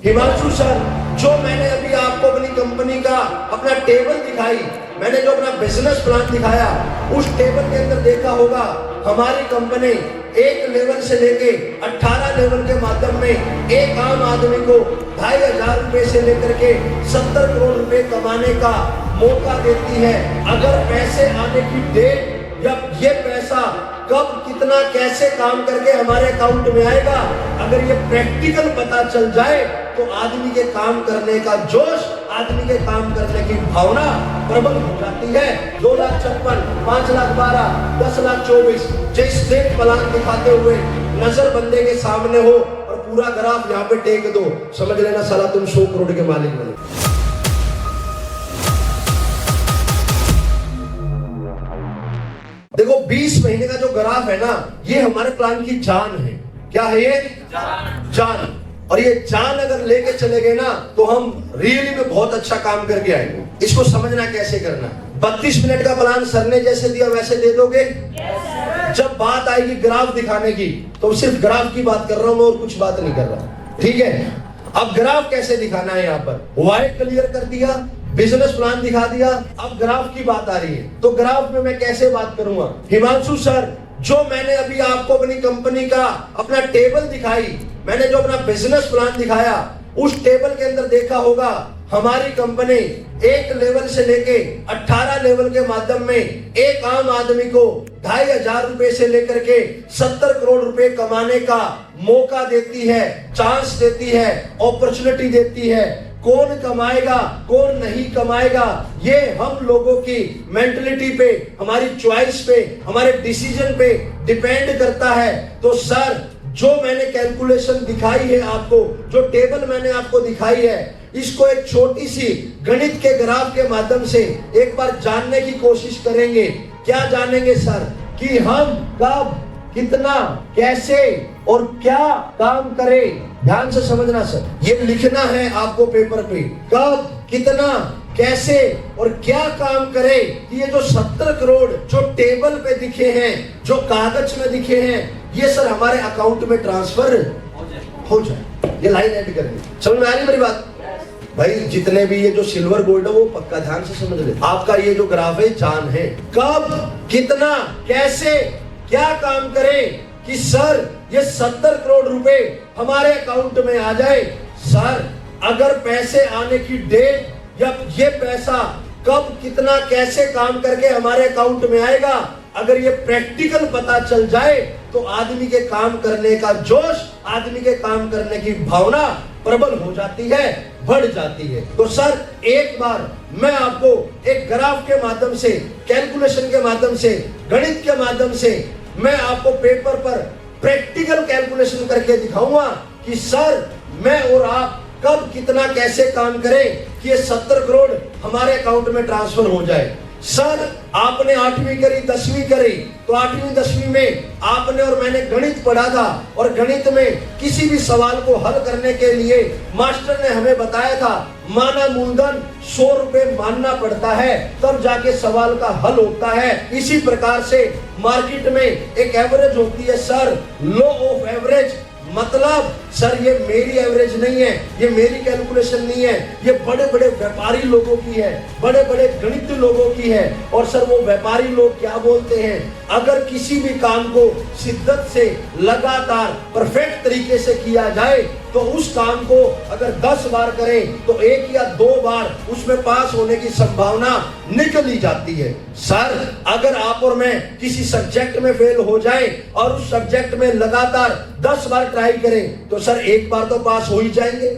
Himanshu sir, जो मैंने अभी आपको अपनी कंपनी का अपना टेबल दिखाई, मैंने जो अपना बिजनेस प्लान दिखाया, उस टेबल के अंदर देखा होगा हमारी कंपनी 1 लेवल से लेके 18 लेवल के माध्यम में एक आम आदमी को 2500 रुपए से लेकर के 70 करोड़ रुपए कमाने का मौका देती है। अगर पैसे आने की डेट या ये पैसा कब कितना कैसे काम करके हमारे अकाउंट में आएगा, अगर ये प्रैक्टिकल पता चल जाए तो आदमी के काम करने का जोश, आदमी के काम करने की भावना प्रबल हो जाती है। 2,56,000, 5,12,000, 10,24,000 जिस स्टेट प्लान दिखाते हुए नजर बंदे के सामने हो और पूरा ग्राफ यहाँ पे टेक दो, समझ लेना साला तुम 100 करोड़ के मालिक बने। देखो 20 महीने का जो ग्राफ है ना, ये हमारे प्लान की जान है। क्या है ये? जान। और ये जान अगर लेके चले गए ना तो हम रियली में बहुत अच्छा काम करके आएंगे। इसको समझना कैसे करना। 32 मिनट का प्लान सर ने जैसे दिया वैसे दे दोगे? जब बात आएगी ग्राफ दिखाने की तो सिर्फ ग्राफ की बात कर रहा हूं मैं और कुछ बात नहीं कर रहा, ठीक है। अब ग्राफ कैसे दिखाना है, यहाँ पर वाई क्लियर कर दिया, बिजनेस प्लान दिखा दिया, अब ग्राफ की बात आ रही है तो ग्राफ में मैं कैसे बात करूंगा। हिमांशु सर, जो मैंने अभी आपको अपनी कंपनी का अपना टेबल दिखाई, मैंने जो अपना बिजनेस प्लान दिखाया, उस टेबल के अंदर देखा होगा हमारी कंपनी 1 लेवल से लेके 18 लेवल के माध्यम में एक आम आदमी को 2500 रुपए से लेकर के 70 करोड़ रुपए कमाने का मौका देती है, चांस देती है, अपॉर्चुनिटी देती है। कौन कमाएगा कौन नहीं कमाएगा, ये हम लोगों की मेंटलिटी पे, हमारी चॉइस पे, हमारे डिसीजन पे डिपेंड करता है। तो सर, जो मैंने कैलकुलेशन दिखाई है आपको, जो टेबल मैंने आपको दिखाई है, इसको एक छोटी सी गणित के ग्राफ के माध्यम से एक बार जानने की कोशिश करेंगे। क्या जानेंगे सर? कि हम कब, कितना, कैसे और क्या काम करें। ध्यान से समझना सर, ये लिखना है आपको पेपर पे, कब, कितना, कैसे और क्या काम करें। ये जो 70 करोड़ जो टेबल पे दिखे हैं, जो कागज में दिखे हैं, ये सर हमारे अकाउंट में ट्रांसफर हो जाए। ये लाइन ऐड कर दी, समझ में आ रही मेरी बात? भाई जितने भी ये जो सिल्वर गोल्ड है वो पक्का ध्यान से समझ ले। आपका ये जो ग्राफ है जान है, कब, कितना, कैसे, क्या काम करें कि सर ये 70 करोड़ रुपए हमारे अकाउंट में आ जाए। सर, अगर पैसे आने की डेट या ये पैसा कब, कितना, कैसे काम करके हमारे अकाउंट में आएगा, अगर ये प्रैक्टिकल पता चल जाए तो आदमी के काम करने का जोश, आदमी के काम करने की भावना प्रबल हो जाती है, बढ़ जाती है। तो सर, एक बार मैं आपको एक ग्राफ के माध्यम से, कैलकुलेशन के माध्यम से, गणित के माध्यम से मैं आपको पेपर पर प्रैक्टिकल कैलकुलेशन करके दिखाऊंगा कि सर मैं और आप कब, कितना, कैसे काम करें कि ये 70 करोड़ हमारे अकाउंट में ट्रांसफर हो जाए। सर, आपने 8वीं करी, 10वीं करी, तो 8वीं 10वीं में आपने और मैंने गणित पढ़ा था, और गणित में किसी भी सवाल को हल करने के लिए मास्टर ने हमें बताया था माना मूलधन 100 रुपए मानना पड़ता है, तब जाके सवाल का हल होता है। इसी प्रकार से मार्केट में एक एवरेज होती है सर, लॉ ऑफ एवरेज। मतलब सर ये मेरी एवरेज नहीं है, ये मेरी कैलकुलेशन नहीं है, ये बड़े बड़े व्यापारी लोगों की है, बड़े बड़े गणित लोगों की है। और सर वो व्यापारी लोग क्या बोलते हैं, अगर किसी भी काम को शिद्दत से, लगातार, परफेक्ट तरीके से किया जाए तो उस काम को अगर 10 बार करें तो 1 या 2 बार उसमें पास होने की संभावना निकल ही जाती है। सर, अगर आप और मैं किसी सब्जेक्ट में फेल हो जाए और उस सब्जेक्ट में लगातार 10 बार ट्राई करें तो सर 1 बार तो पास हो ही जाएंगे।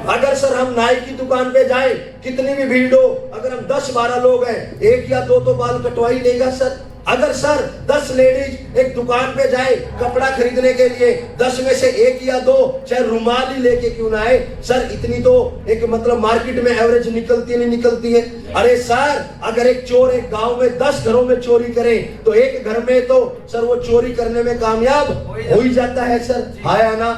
अगर सर हम नाई की दुकान पे जाए, कितनी भी भीड़ हो, अगर हम 10-12 लोग हैं, 1 या 2 तो बाल कटवा ही लेगा सर। अगर सर 10 लेडीज एक दुकान पे जाए कपड़ा खरीदने के लिए, 10 में से 1 या 2 चाहे रुमाल ही लेके क्यों ना आए, सर इतनी तो एक मतलब मार्केट में एवरेज निकलती नहीं निकलती है। अरे सर, अगर एक चोर एक गांव में 10 घरों में चोरी करे तो एक घर में तो सर वो चोरी करने में कामयाब हो ही जाता है सर, है ना।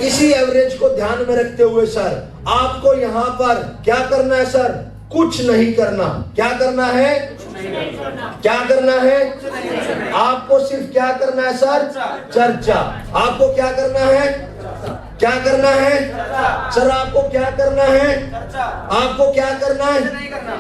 इसी एवरेज को ध्यान में रखते हुए सर आपको यहाँ पर क्या करना है सर, कुछ नहीं करना। क्या करना है? क्या करना है? आपको सिर्फ क्या करना है सर? चर्चा। आपको क्या करना है? क्या करना है? सर आपको क्या करना है? आपको क्या करना है?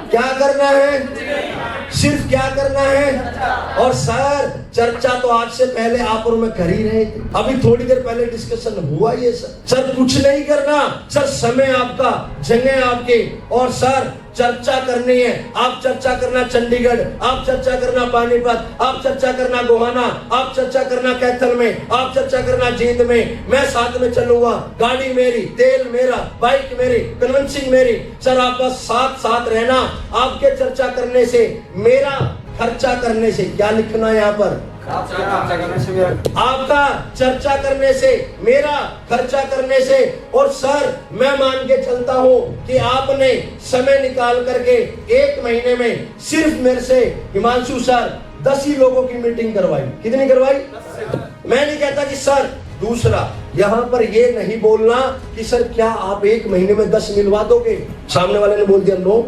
क्या करना है? सिर्फ क्या करना है? और सर चर्चा तो आज से पहले आप और मैं कर ही रहे थे, अभी थोड़ी देर पहले डिस्कशन हुआ ये सर कुछ नहीं करना सर, समय आपका, जगह आपके, और सर चर्चा करनी है। आप चर्चा करना चंडीगढ़, आप चर्चा करना पानीपत, आप चर्चा करना गोहाना, आप चर्चा करना कैथल में, आप चर्चा करना जींद में, मैं साथ में चलूंगा, गाड़ी मेरी, तेल मेरा, बाइक मेरी, कन्वेंसिंग मेरी। सर आप बस साथ साथ रहना। आपके चर्चा करने से, मेरा खर्चा करने से, क्या लिखना है यहाँ पर? आपका चर्चा करने से, मेरा खर्चा करने से। और सर मैं मान के चलता हूं कि आपने समय निकाल करके 1 महीने में सिर्फ मेरे से हिमांशु सर 10 ही लोगों की मीटिंग करवाई। कितनी करवाई? मैं नहीं कहता कि सर, दूसरा यहां पर ये नहीं बोलना कि सर क्या आप 1 महीने में 10 मिलवा दोगे? सामने वाले ने बोल दिया नो,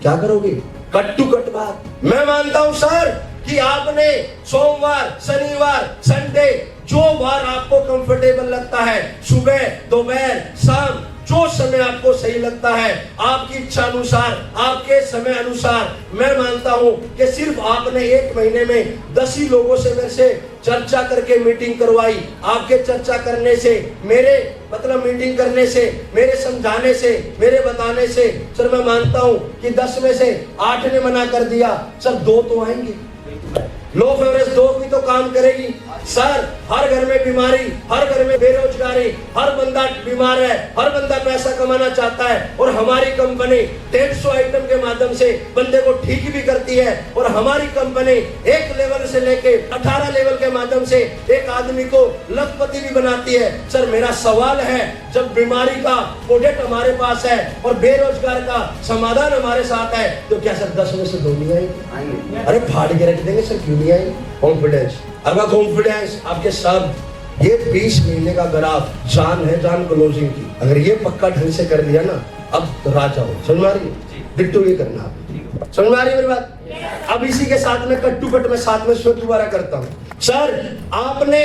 क्या करोगे? कट टू कट बात। मैं मानता हूं सर कि आपने सोमवार, शनिवार, संडे, जो वार आपको कंफर्टेबल लगता है, सुबह, दोपहर, शाम, जो समय आपको सही लगता है, आपकी इच्छा अनुसार, आपके समय अनुसार, मैं मानता हूं कि सिर्फ आपने 1 महीने में 10 ही लोगों से मेरे से चर्चा करके मीटिंग करवाई। आपके चर्चा करने से, मेरे मतलब मीटिंग करने से, मेरे समझाने से, मेरे बताने से, सर मैं मानता हूं कि 10 में से 8 ने मना कर दिया, सर 2 तो आएंगे। लो फेवरेज 2 भी तो काम करेगी। सर हर घर में बीमारी, हर घर में बेरोजगारी, हर बंदा बीमार है, हर बंदा पैसा कमाना चाहता है, और हमारी कंपनी 150 आइटम के माध्यम से बंदे को ठीक भी करती है। और हमारी कंपनी 1 लेवल से लेके 18 लेवल के माध्यम से एक आदमी को लखपति भी बनाती है। सर मेरा सवाल है, जब बीमारी का प्रोडक्ट हमारे पास है और बेरोजगार का समाधान हमारे साथ है, तो क्या सर 10 में से 2 नहीं आएंगे? अरे फाड़ के रख देंगे सर, क्यों नहीं आएंगे? कॉन्फिडेंस, अगर कॉन्फिडेंस, आपके शब्द, ये 20 महीने का ग्राफ जान है, जान क्लोजिंग की, अगर ये पक्का ढंग से कर लिया ना, अब राजा हो। समझ में आ रही है? डिट्टो ये करना आप। समझ में आ रही है मेरी बात? अब इसी के साथ में कट टू कट में साथ में स्वयं दोबारा करता हूं। सर आपने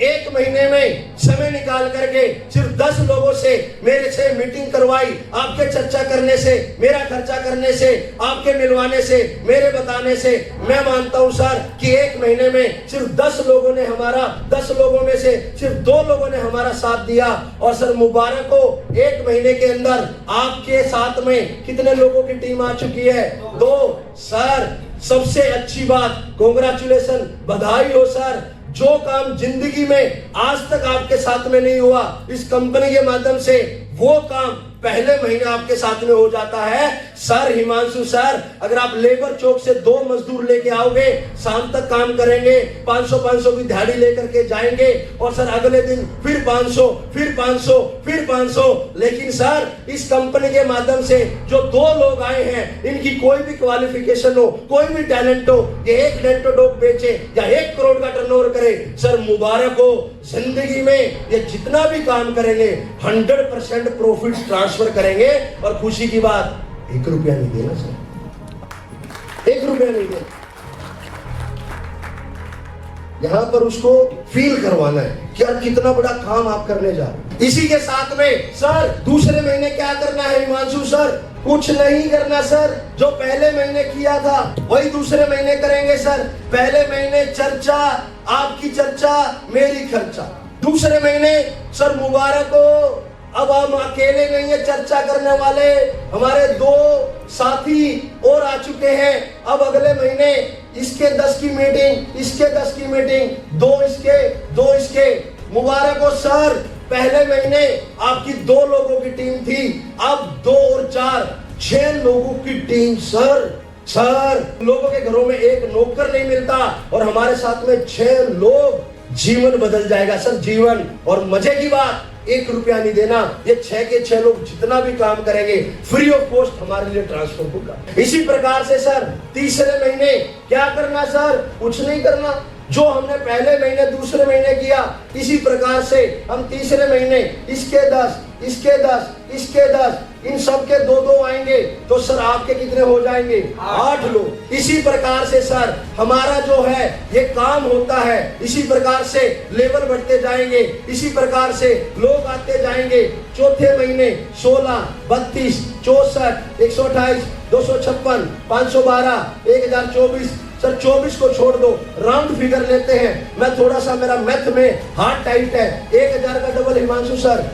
1 महीने में समय निकाल करके सिर्फ 10 लोगों से मेरे से मीटिंग करवाई। आपके चर्चा करने से, मेरा खर्चा करने से, आपके मिलवाने से, मेरे बताने से, मैं मानता हूं सर कि 1 महीने में सिर्फ 10 लोगों ने हमारा, 10 लोगों में से सिर्फ 2 लोगों ने हमारा साथ दिया। और सर मुबारक हो, 1 महीने के अंदर आपके साथ में कितने लोगों की टीम आ चुकी है? 2। सर सबसे अच्छी बात, कांग्रेचुलेशन, बधाई हो सर। जो काम जिंदगी में आज तक आपके साथ में नहीं हुआ, इस कंपनी के माध्यम से वो काम पहले महीने आपके साथ में हो जाता है। सर हिमांशु सर, अगर आप लेबर चौक से 2 मजदूर लेके आओगे, शाम तक काम करेंगे, 500 की दिहाड़ी लेकर के जाएंगे, और सर अगले दिन फिर 500, फिर 500, फिर 500। लेकिन सर इस कंपनी के माध्यम से जो 2 लोग आए हैं, इनकी कोई भी क्वालिफिकेशन हो, कोई भी टैलेंट हो, ये 1 डेंटोडोप बेचे या 1 करोड़ का टर्नओवर करे, सर मुबारक हो। जिंदगी में ये जितना भी काम करेंगे 100% प्रॉफिट ट्रांसफर करेंगे। और खुशी की बात, 1 रुपया नहीं देना सर, 1 रुपया नहीं देना। यहां पर उसको फील करवाना है कि यार कितना बड़ा काम आप करने जा रहे हैं। इसी के साथ में सर दूसरे महीने क्या करना है हिमांशु सर? कुछ नहीं करना सर, जो पहले महीने किया था वही दूसरे महीने करेंगे सर। पहले महीने चर्चा, आपकी चर्चा, मेरी खर्चा। दूसरे महीने सर मुबारक हो, अब हम अकेले नहीं है चर्चा करने वाले, हमारे 2 साथी और आ चुके हैं। अब अगले महीने इसके 10 की मीटिंग, इसके 10 की मीटिंग, 2 इसके, 2 इसके। मुबारक हो सर, पहले महीने आपकी 2 लोगों की टीम थी, अब 2 और 4, 6 लोगों की टीम। सर लोगों के घरों में 1 नौकर नहीं मिलता, और हमारे साथ में 6 लोग, जीवन बदल जाएगा सर, जीवन। और मजे की बात, 1 रुपया नहीं देना, ये 6 के 6 लोग जितना भी काम करेंगे फ्री ऑफ कॉस्ट हमारे लिए ट्रांसफर होगा। इसी प्रकार से सर तीसरे महीने क्या करना सर? कुछ नहीं करना। जो हमने पहले महीने, दूसरे महीने किया, इसी प्रकार से हम तीसरे महीने इसके 10, इसके 10, इसके 10, इन सब के 2-2 आएंगे तो सर आपके कितने हो जाएंगे? 8 लोग। इसी प्रकार से सर हमारा जो है ये काम होता है, इसी प्रकार से लेबर बढ़ते जाएंगे, इसी प्रकार से लोग आते जाएंगे। चौथे महीने 16, 32, 64, 128, 256, 512, 1024। सर 24 को छोड़ दो, राउंड फिगर लेते हैं। मैं थोड़ा सा, मेरा मैथ में हाथ टाइट है। 1000 का डबल हिमांशु सर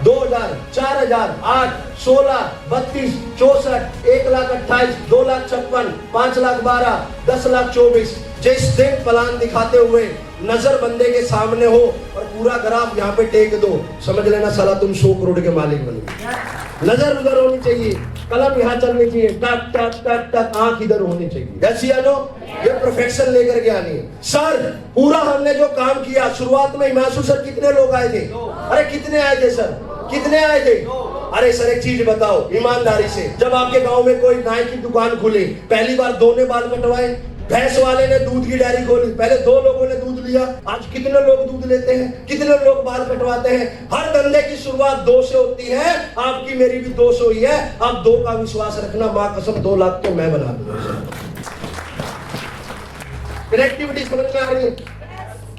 2000, 4000, 8, 16, 32, 64, 1,28,000, 2,56,000, 5,12,000, 10,24,000। जिस दिन प्लान दिखाते हुए नजर बंदे के सामने हो और पूरा ग्राफ यहाँ पे टेक दो, समझ लेना साला तुम 100 करोड़ के मालिक बनो। नजर उधर होनी चाहिए, कलम यहाँ चलनी चाहिए, टक टक टक टक, आंख इधर होनी चाहिए। ऐसी आनो, ये परफेक्शन लेकर के आनी है। सर पूरा हमने जो काम किया, शुरुआत में हिमांशु सर कितने लोग आए थे? अरे कितने आए थे सर? कितने आए थे? अरे सर एक चीज बताओ ईमानदारी से, जब आपके गांव में कोई नाई की दुकान खुली, पहली बार 2 ने बाल कटवाए, भैंस वाले ने दूध की डेयरी खोली, पहले 2 लोगों ने दूध लिया, आज कितने लोग दूध लेते हैं, कितने लोग बाल कटवाते हैं। हर धंधे की शुरुआत 2 से होती है। आपकी मेरी भी 2 से हुई है। आप 2 का विश्वास रखना, मां कसम 2 लाख तो मैं बना दूंगा। कनेक्टिविटी समझ में आ रही है?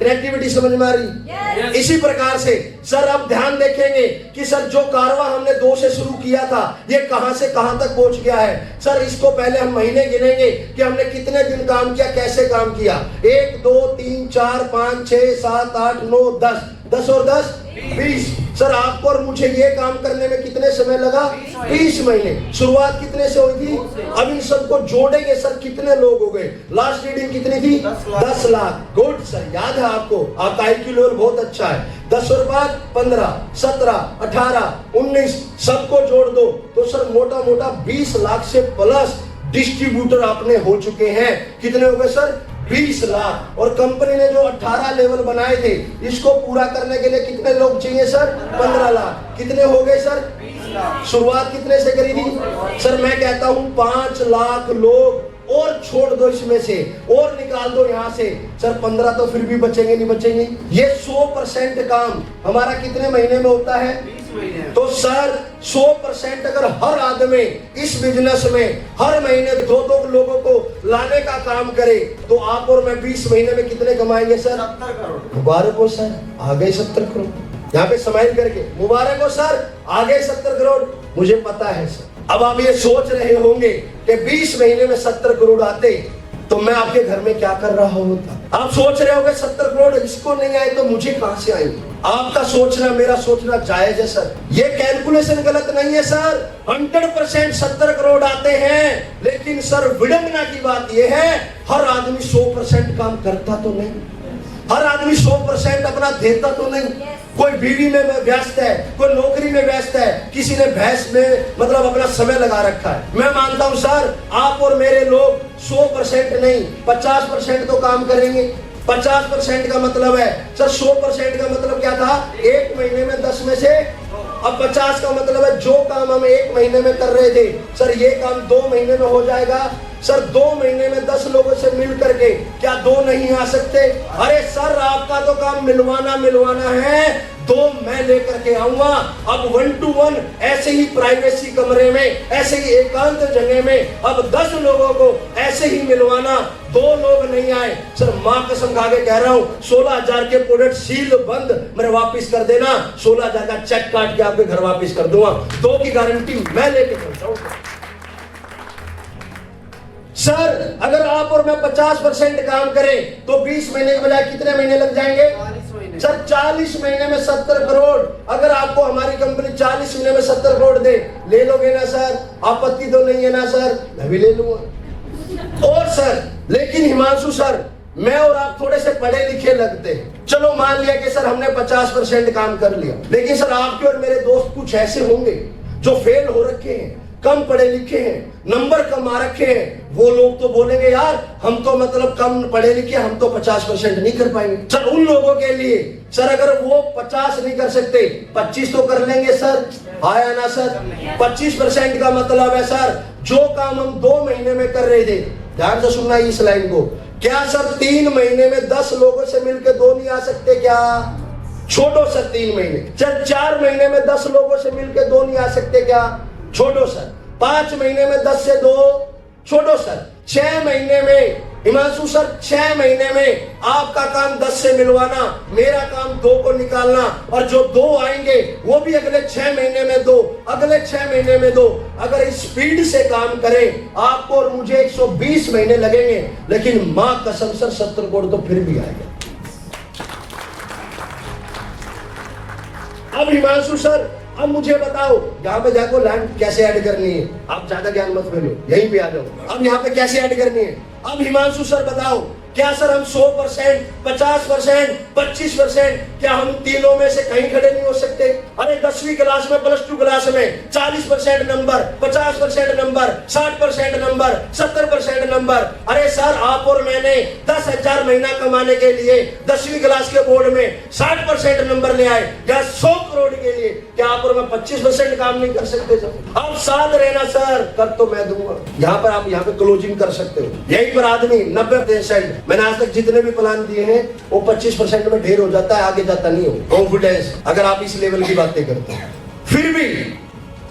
कनेक्टिविटी समझ में आ रही? इसी प्रकार से सर अब ध्यान देखेंगे कि सर जो कारवां हमने 2 से शुरू किया था, ये कहां से कहां तक पहुंच गया है। सर इसको पहले हम महीने गिनेंगे कि हमने कितने दिन काम किया, कैसे काम किया। 1, 2, 3, 4, 5, 6, 7, 8, 9, 10, 10 और 10, 20। सर आपको और मुझे ये काम करने में कितने समय लगा? 20 महीने। शुरुआत कितने से हुई थी? अब इन सबको जोड़ेंगे सर कितने लोग हो गए? लास्ट रीडिंग कितनी थी? 10 लाख। गुड सर, याद है आपको, आपका IQ लेवल बहुत अच्छा है। 10 और 5, 15, 17, 18, 19, सबको जोड़ दो तो सर मोटा मोटा 20 लाख से प्लस डिस्ट्रीब्यूटर आपने हो चुके हैं। कितने हो गए सर? 20 लाख। और कंपनी ने जो 18 लेवल बनाए थे, इसको पूरा करने के लिए कितने लोग चाहिए सर? 15 लाख। कितने हो गए सर? 20 लाख। शुरुआत कितने से करी थी? सर मैं कहता हूं 5 लाख लोग और छोड़ दो इसमें से, और निकाल दो यहां से, सर 15 तो फिर भी बचेंगे नहीं बचेंगे? ये 100% काम हमारा कितने महीने में होता है? 20 महीने। तो सर 100% अगर हर आदमी इस बिजनेस में हर महीने 2-2 लोगों को लाने का काम करे तो आप और मैं 20 महीने में कितने कमाएंगे सर? 70 करोड़। मुबारक हो सर, आ गए 70 करोड़। यहाँ पे स्माइल करके मुबारक हो सर, आ गए 70 करोड़। मुझे पता है सर। अब आप ये सोच रहे होंगे कि 20 महीने में 70 करोड़ आते तो मैं आपके घर में क्या कर रहा होता। आप सोच रहे होंगे 70 करोड़ इसको नहीं आए तो मुझे कहां से आएंगे। आपका सोचना मेरा सोचना जायज है सर, ये कैलकुलेशन गलत नहीं है सर। 100% 70 करोड़ आते हैं, लेकिन सर विडंबना की बात यह है हर आदमी 100% काम करता तो नहीं, हर आदमी 100% अपना देता तो नहीं। कोई बीवी में व्यस्त है, कोई नौकरी में व्यस्त है, किसी ने भैंस में मतलब अपना समय लगा रखा है। मैं मानता हूं सर आप और मेरे लोग 100% नहीं 50% तो काम करेंगे। 50% का मतलब है सर, 100% का मतलब क्या था? 1 महीने में 10 में से। अब 50 का मतलब है जो काम हम 1 महीने में कर रहे थे सर ये काम 2 महीने में हो जाएगा। सर 2 महीने में 10 लोगों से मिल करके क्या 2 नहीं आ सकते? अरे सर आपका तो काम मिलवाना है, 2 मैं लेकर के आऊंगा। अब 1 to 1 ऐसे ही प्राइवेसी कमरे में, ऐसे ही एकांत जगह में अब 10 लोगों को ऐसे ही मिलवाना। 2 लोग नहीं आए सर, मां कसम खा के कह रहा हूं 16,000 के प्रोडक्ट सील बंद मेरे वापिस कर देना, 16,000 का चेक काट के आपके घर वापिस कर दूंगा। 2 की गारंटी मैं लेके चलता हूं। सर अगर आप और मैं 50% काम करें तो 20 महीने के बजाय कितने महीने लग जाएंगे? 40 महीने। सर 40 महीने में 70 करोड़। अगर आपको हमारी कंपनी 40 महीने में 70 करोड़ दे, ले लोगे ना सर? आपत्ति तो नहीं है ना सर? मैं भी ले लूंगा। और सर लेकिन हिमांशु सर मैं और आप थोड़े से पढ़े लिखे लगते हैं। चलो मान लिया कि सर हमने 50% काम कर लिया, लेकिन सर आपके और मेरे दोस्त कुछ ऐसे होंगे जो फेल हो रखे हैं, कम पढ़े लिखे हैं, नंबर कम आ रखे हैं। वो लोग तो बोलेंगे यार हम तो मतलब कम पढ़े लिखे, हम तो 50% नहीं कर पाएंगे। सर उन लोगों के लिए सर अगर वो 50 नहीं कर सकते 25 तो कर लेंगे सर। आया ना सर? 25% का मतलब है सर जो काम हम 2 महीने में कर रहे थे, ध्यान से सुनना इस लाइन को, क्या सर 3 महीने में 10 लोगों से मिलकर 2 नहीं आ सकते क्या? छोड़ो सर 3 महीने, चल 4 महीने में 10 लोगों से मिलके 2 नहीं आ सकते क्या? छोड़ो सर। 5 महीने में 10 से 2 छोड़ो सर। 6 महीने में हिमांशु सर 6 महीने में आपका काम 10 से मिलवाना, मेरा काम 2 को निकालना, और जो 2 आएंगे वो भी अगले 6 महीने में 2, अगले 6 महीने में 2। अगर इस स्पीड से काम करें आपको और मुझे 120 महीने लगेंगे, लेकिन मां कसम सर 70 करोड़ तो फिर भी आएगा। अब हिमांशु सर अब मुझे बताओ यहाँ पे जाको लैंड कैसे ऐड करनी है। आप ज्यादा ज्ञान मत फैलो, यहीं पे आ जाओ। अब यहाँ पे कैसे ऐड करनी है? अब हिमांशु सर बताओ, क्या सर हम 100%, 50%, 25%, क्या हम तीनों में से कहीं खड़े नहीं हो सकते? अरे 10वीं क्लास में, +2 क्लास में 40% नंबर, 50% नंबर, 60% नंबर, 70% नंबर। अरे सर आप और मैंने 10,000 महीना कमाने के लिए 10वीं क्लास के बोर्ड में 60% नंबर ले आए, या 100 करोड़ के लिए क्या आप और मैं 25% काम नहीं कर सकते? सर अब साथ रहना सर, कर तो मैं दूंगा। यहाँ पर आप यहाँ पे क्लोजिंग कर सकते हो। यहीं पर आदमी 90%, मैंने आज तक जितने भी प्लान दिए हैं वो 25% में ढेर हो जाता है, आगे जाता नहीं हो। कॉन्फिडेंस अगर आप इस लेवल की बातें करते हैं। फिर भी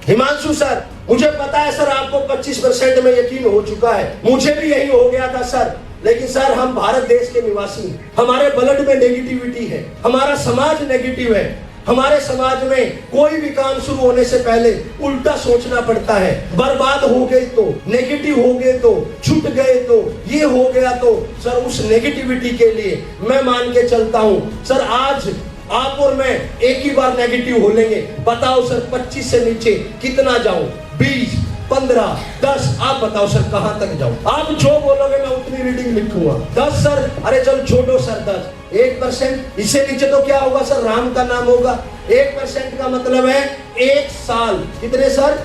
हिमांशु सर मुझे पता है सर आपको 25% में यकीन हो चुका है, मुझे भी यही हो गया था सर। लेकिन सर हम भारत देश के निवासी हैं, हमारे ब्लड में नेगेटिविटी है, हमारा समाज नेगेटिव है। हमारे समाज में कोई भी काम शुरू होने से पहले उल्टा सोचना पड़ता है। बर्बाद हो गए तो, नेगेटिव हो गए तो, छूट गए तो, ये हो गया तो। सर उस नेगेटिविटी के लिए मैं मान के चलता हूं सर, आज आप और मैं एक ही बार नेगेटिव हो लेंगे। बताओ सर 25 से नीचे कितना जाऊं? 20, 15, 10, आप बताओ सर कहां तक जाऊं? आप जो बोलोगे मैं उतनी रीडिंग लिखूंगा। 10 सर, अरे चल छोड़ो सर 10, 1%, इससे नीचे तो क्या होगा सर? राम का नाम होगा। 1% का मतलब है 1 साल। कितने सर?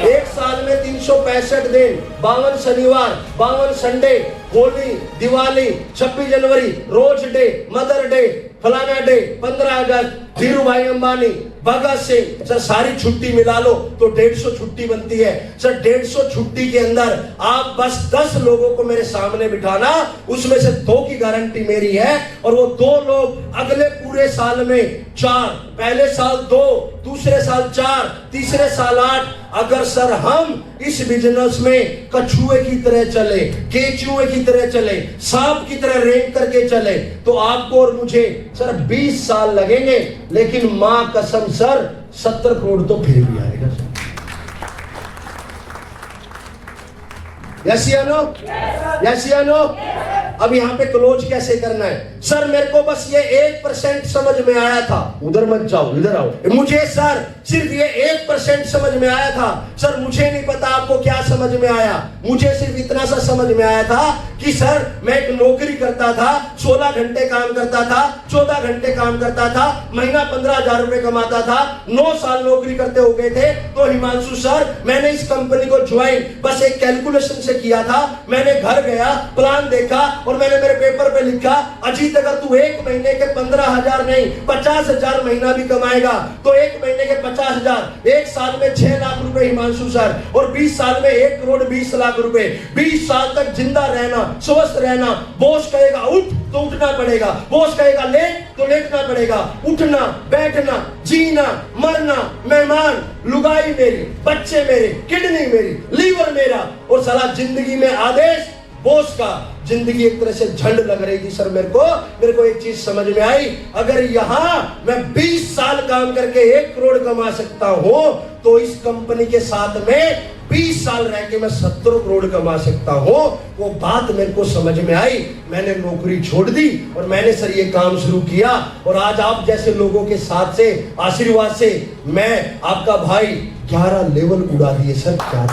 1 साल में 365 दिन, 52 शनिवार, 52 संडे, होली, दिवाली, 26 जनवरी, रोज डे, मदर डे, फलाना डे, 15 अगस्त, धीरू भाई अंबानी, भगत सिंह, सर सारी छुट्टी मिला लो तो 150 छुट्टी बनती है। सर 150 छुट्टी के अंदर आप बस 10 लोगों को मेरे सामने बिठाना, उसमें से 2 की गारंटी मेरी है, और वो 2 लोग अगले पूरे साल में 4, पहले साल 2, दूसरे साल 4, तीसरे साल 8। अगर सर हम इस बिजनेस में कछुए की तरह चले, केचुए की तरह चले, सांप की तरह रेंग करके चले, तो आपको और मुझे सर 20 साल लगेंगे, लेकिन मां कसम सर 70 करोड़ तो फिर भी आएगा सर। यस या नो? यस या नो? अब यहाँ पे क्लोज कैसे करना है? सर मेरे को बस ये 1% समझ में आया था। उधर मत जाओ, इधर आओ। मुझे सर सिर्फ ये 1% समझ में आया था। सर मुझे नहीं पता आपको क्या समझ में आया, मुझे सिर्फ इतना सा समझ में आया था कि सर मैं एक नौकरी करता था, 16 घंटे काम करता था, 14 घंटे काम करता था, महीना 15,000 रुपए कमाता था। 9 साल नौकरी करते हो गए थे। तो हिमांशु सर मैंने इस कंपनी को ज्वाइन बस एक कैलकुलेशन से किया था। मैंने घर गया, प्लान देखा, और मैंने मेरे पेपर पे लिखा, अजीत अगर तू 1 महीने के 15,000 नहीं 50,000 महीना भी कमाएगा तो 1 महीने के 50,000, 1 साल में 6 लाख रुपए हिमांशु सर, और 20 साल में 1 करोड़ 20 लाख रुपए। 20 साल तक जिंदा रहना, स्वस्थ रहना। बॉस कहेगा उठ तो उठना पड़ेगा, बॉस कहेगा लेट तो लेटना पड़ेगा। उठना, बैठना, जीना, मरना, मेहमान, लुगाई मेरी, बच्चे मेरे, किडनी मेरी, लीवर मेरा, और साला जिंदगी में आदेश बॉस का। जिंदगी एक तरह से झंड लग रही थी सर। मेरे को एक चीज समझ में आई, अगर यहां मैं 20 साल काम करके 1 करोड़ कमा सकता हूं, तो इस कंपनी के साथ में 20 साल रह के मैं 70 करोड़ कमा सकता हूं। वो बात मेरे को समझ में आई, मैंने नौकरी छोड़ दी और मैंने सर ये काम शुरू किया। और आज आप जैसे लोगों के साथ से, आशीर्वाद से, मैं आपका भाई 11 लेवल उड़ा दिए सर। क्या